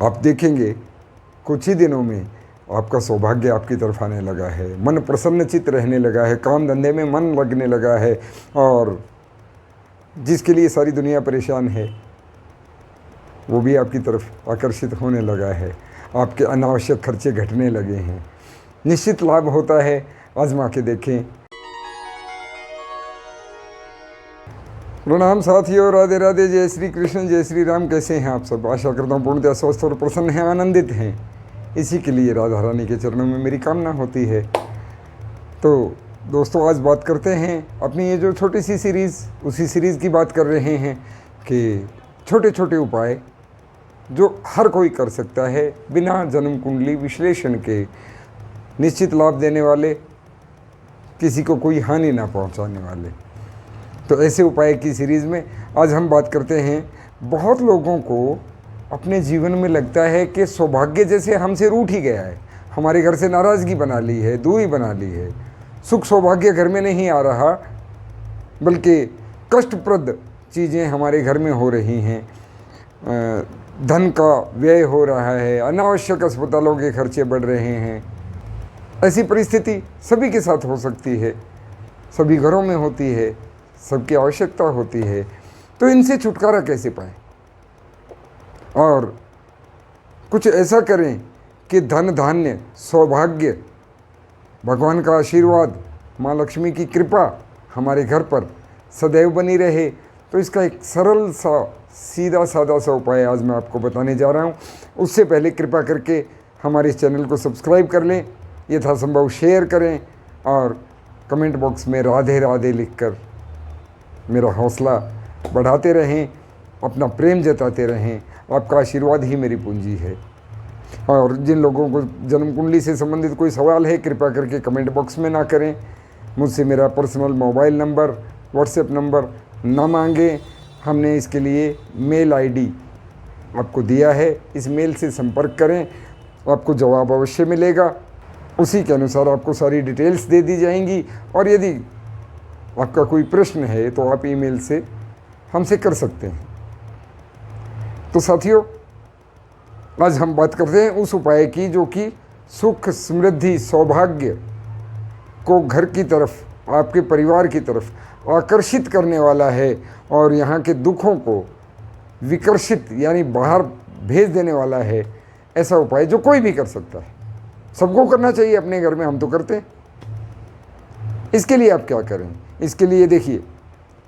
आप देखेंगे कुछ ही दिनों में आपका सौभाग्य आपकी तरफ आने लगा है, मन प्रसन्नचित्त रहने लगा है, काम धंधे में मन लगने लगा है, और जिसके लिए सारी दुनिया परेशान है वो भी आपकी तरफ आकर्षित होने लगा है। आपके अनावश्यक खर्चे घटने लगे हैं, निश्चित लाभ होता है। आजमा के देखें। प्रणाम साथियों, राधे राधे, जय श्री कृष्ण, जय श्री राम। कैसे हैं आप सब? आशा करता हूँ पूर्णतः स्वस्थ और प्रसन्न हैं, आनंदित हैं। इसी के लिए राधा रानी के चरणों में मेरी कामना होती है। तो दोस्तों, आज बात करते हैं अपनी ये जो छोटी सी सीरीज़, उसी सीरीज़ की बात कर रहे हैं कि छोटे छोटे उपाय जो हर कोई कर सकता है बिना जन्म कुंडली विश्लेषण के, निश्चित लाभ देने वाले, किसी को कोई हानि ना पहुंचाने वाले। तो ऐसे उपाय की सीरीज़ में आज हम बात करते हैं। बहुत लोगों को अपने जीवन में लगता है कि सौभाग्य जैसे हमसे रूठ ही गया है, हमारे घर से नाराज़गी बना ली है, दूरी बना ली है, सुख सौभाग्य घर में नहीं आ रहा, बल्कि कष्टप्रद चीज़ें हमारे घर में हो रही हैं, धन का व्यय हो रहा है, अनावश्यक अस्पतालों के खर्चे बढ़ रहे हैं। ऐसी परिस्थिति सभी के साथ हो सकती है, सभी घरों में होती है, सबकी आवश्यकता होती है। तो इनसे छुटकारा कैसे पाएं और कुछ ऐसा करें कि धन धान्य सौभाग्य, भगवान का आशीर्वाद, माँ लक्ष्मी की कृपा हमारे घर पर सदैव बनी रहे। तो इसका एक सरल सा सीधा सादा सा उपाय आज मैं आपको बताने जा रहा हूँ। उससे पहले कृपा करके हमारे इस चैनल को सब्सक्राइब कर लें, यथासंभव शेयर करें और कमेंट बॉक्स में राधे राधे लिखकर मेरा हौसला बढ़ाते रहें, अपना प्रेम जताते रहें। आपका आशीर्वाद ही मेरी पूंजी है। और जिन लोगों को जन्म कुंडली से संबंधित कोई सवाल है, कृपया करके कमेंट बॉक्स में ना करें। मुझसे मेरा personal mobile number, WhatsApp number ना मांगें। हमने इसके लिए मेल आईडी आपको दिया है, इस मेल से संपर्क करें, आपको जवाब अवश्य मिलेगा। उसी के अनुसार आपको सारी डिटेल्स दे दी जाएंगी। और यदि आपका कोई प्रश्न है तो आप ईमेल से हमसे कर सकते हैं। तो साथियों, आज हम बात करते हैं उस उपाय की जो कि सुख, समृद्धि, सौभाग्य को घर की तरफ, आपके परिवार की तरफ आकर्षित करने वाला है और यहाँ के दुखों को विकर्षित यानी बाहर भेज देने वाला है। ऐसा उपाय जो कोई भी कर सकता है, सबको करना चाहिए अपने घर में, हम तो करते हैं। इसके लिए आप क्या करें? इसके लिए देखिए,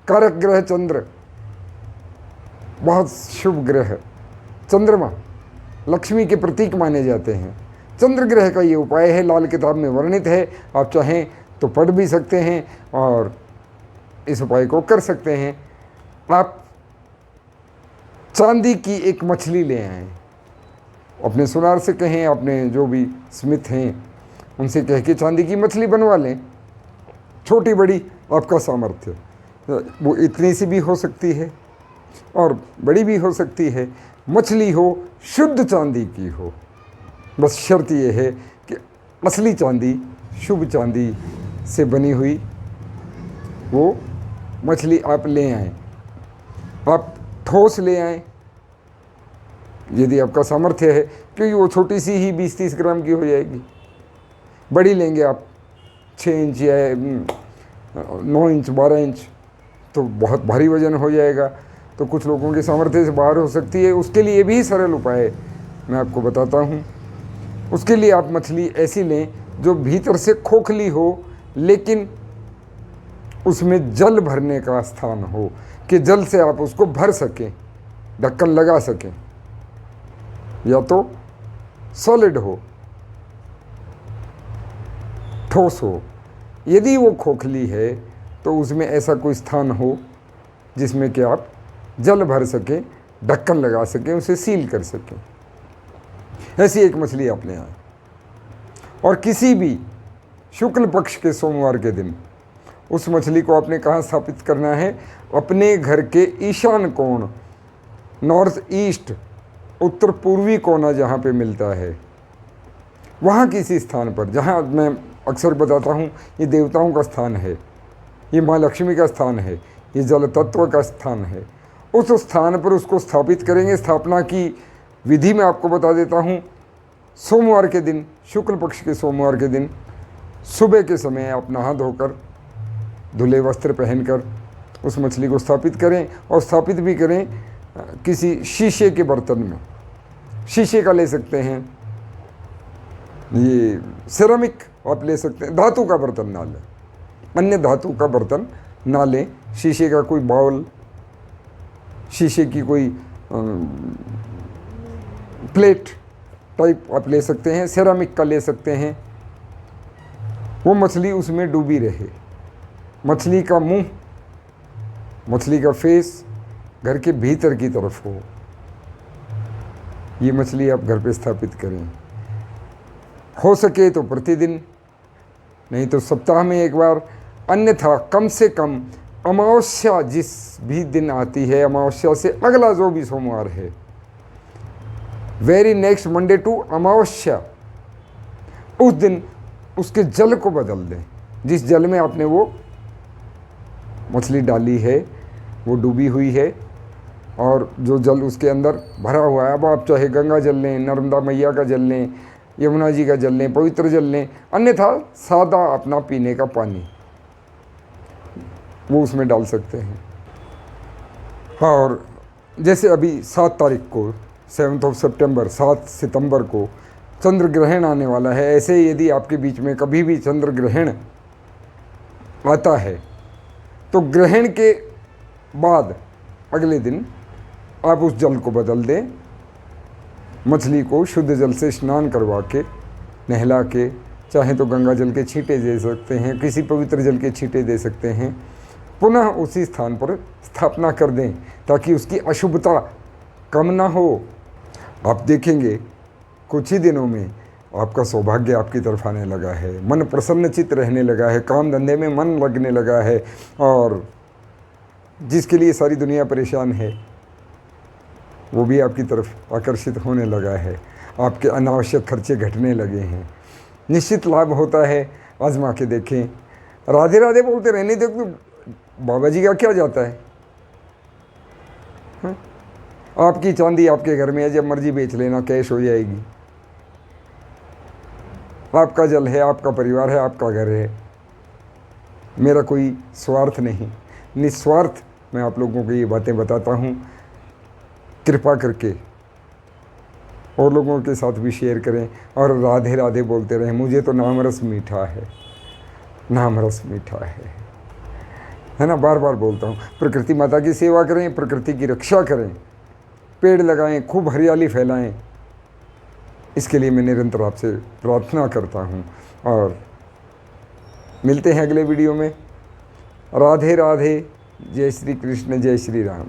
कारक ग्रह चंद्र बहुत शुभ ग्रह, चंद्रमा लक्ष्मी के प्रतीक माने जाते हैं। चंद्र ग्रह का ये उपाय है, लाल किताब में वर्णित है। आप चाहें तो पढ़ भी सकते हैं और इस उपाय को कर सकते हैं। आप चांदी की एक मछली ले आएं, अपने सुनार से कहें, अपने जो भी स्मिथ हैं उनसे कह के चांदी की मछली बनवा लें। छोटी बड़ी आपका सामर्थ्य, वो इतनी सी भी हो सकती है और बड़ी भी हो सकती है। मछली हो, शुद्ध चांदी की हो। बस शर्त ये है कि असली चांदी, शुभ चांदी से बनी हुई वो मछली आप ले आएं। आप ठोस ले आएं यदि आपका सामर्थ्य है, क्योंकि वो छोटी सी ही 20-30 ग्राम की हो जाएगी। बड़ी लेंगे आप 6 इंच या 9 इंच, 12 इंच, तो बहुत भारी वजन हो जाएगा, तो कुछ लोगों के सामर्थ्य से बाहर हो सकती है। उसके लिए भी सरल उपाय मैं आपको बताता हूँ। उसके लिए आप मछली ऐसी लें जो भीतर से खोखली हो, लेकिन उसमें जल भरने का स्थान हो, कि जल से आप उसको भर सकें, ढक्कन लगा सकें। या तो सॉलिड हो, ठोस हो। यदि वो खोखली है तो उसमें ऐसा कोई स्थान हो जिसमें कि आप जल भर सकें, ढक्कन लगा सकें, उसे सील कर सकें। ऐसी एक मछली आप ले आएं और किसी भी शुक्ल पक्ष के सोमवार के दिन उस मछली को आपने कहाँ स्थापित करना है? अपने घर के ईशान कोण, नॉर्थ ईस्ट, उत्तर पूर्वी कोना जहाँ पे मिलता है, वहाँ किसी स्थान पर, जहाँ मैं अक्सर बताता हूँ ये देवताओं का स्थान है, ये माँ लक्ष्मी का स्थान है, ये जल तत्व का स्थान है, उस स्थान पर उसको स्थापित करेंगे। स्थापना की विधि मैं आपको बता देता हूँ। सोमवार के दिन, शुक्ल पक्ष के सोमवार के दिन सुबह के समय आप नहा धोकर धुले वस्त्र पहनकर उस मछली को स्थापित करें, और स्थापित भी करें किसी शीशे के बर्तन में। शीशे का ले सकते हैं, ये सिरेमिक आप ले सकते हैं, धातु का बर्तन ना लें, अन्य धातु का बर्तन ना लें। शीशे का कोई बाउल, शीशे की कोई प्लेट टाइप आप ले सकते हैं, सिरेमिक का ले सकते हैं। वो मछली उसमें डूबी रहे, मछली का मुंह, मछली का फेस घर के भीतर की तरफ हो। ये मछली आप घर पे स्थापित करें। हो सके तो प्रतिदिन, नहीं तो सप्ताह में एक बार, अन्यथा कम से कम अमावस्या जिस भी दिन आती है, अमावस्या से अगला जो भी सोमवार है, वेरी नेक्स्ट मंडे टू अमावस्या, उस दिन उसके जल को बदल दें। जिस जल में आपने वो मछली डाली है, वो डूबी हुई है, और जो जल उसके अंदर भरा हुआ है, अब आप चाहे गंगा जल लें, नर्मदा मैया का जल लें, यमुना जी का जल लें, पवित्र जल लें, अन्यथा सादा अपना पीने का पानी वो उसमें डाल सकते हैं। हाँ, और जैसे अभी 7 तारीख को, 7 सितंबर, 7 सितंबर को चंद्र ग्रहण आने वाला है। ऐसे यदि आपके बीच में कभी भी चंद्र ग्रहण आता है, तो ग्रहण के बाद अगले दिन आप उस जल को बदल दें। मछली को शुद्ध जल से स्नान करवा के, नहला के, चाहे तो गंगा जल के छींटे दे सकते हैं, किसी पवित्र जल के छींटे दे सकते हैं, पुनः उसी स्थान पर स्थापना कर दें, ताकि उसकी अशुभता कम ना हो। आप देखेंगे कुछ ही दिनों में आपका सौभाग्य आपकी तरफ आने लगा है, मन प्रसन्नचित रहने लगा है, काम धंधे में मन लगने लगा है, और जिसके लिए सारी दुनिया परेशान है वो भी आपकी तरफ आकर्षित होने लगा है। आपके अनावश्यक खर्चे घटने लगे हैं, निश्चित लाभ होता है। आजमा के देखें। राधे राधे बोलते रहने दो, तो बाबा जी का क्या जाता है? हाँ? आपकी चांदी आपके घर में है, जब मर्जी बेच लेना, कैश हो जाएगी। आपका जल है, आपका परिवार है, आपका घर है। मेरा कोई स्वार्थ नहीं, निस्वार्थ मैं आप लोगों को ये बातें बताता हूँ। कृपा करके और लोगों के साथ भी शेयर करें, और राधे राधे बोलते रहें। मुझे तो नाम रस मीठा है, नाम रस मीठा है ना, बार बार बोलता हूँ। प्रकृति माता की सेवा करें, प्रकृति की रक्षा करें, पेड़ लगाएं, खूब हरियाली फैलाएं। इसके लिए मैं निरंतर आपसे प्रार्थना करता हूँ, और मिलते हैं अगले वीडियो में। राधे राधे, जय श्री कृष्ण, जय श्री राम।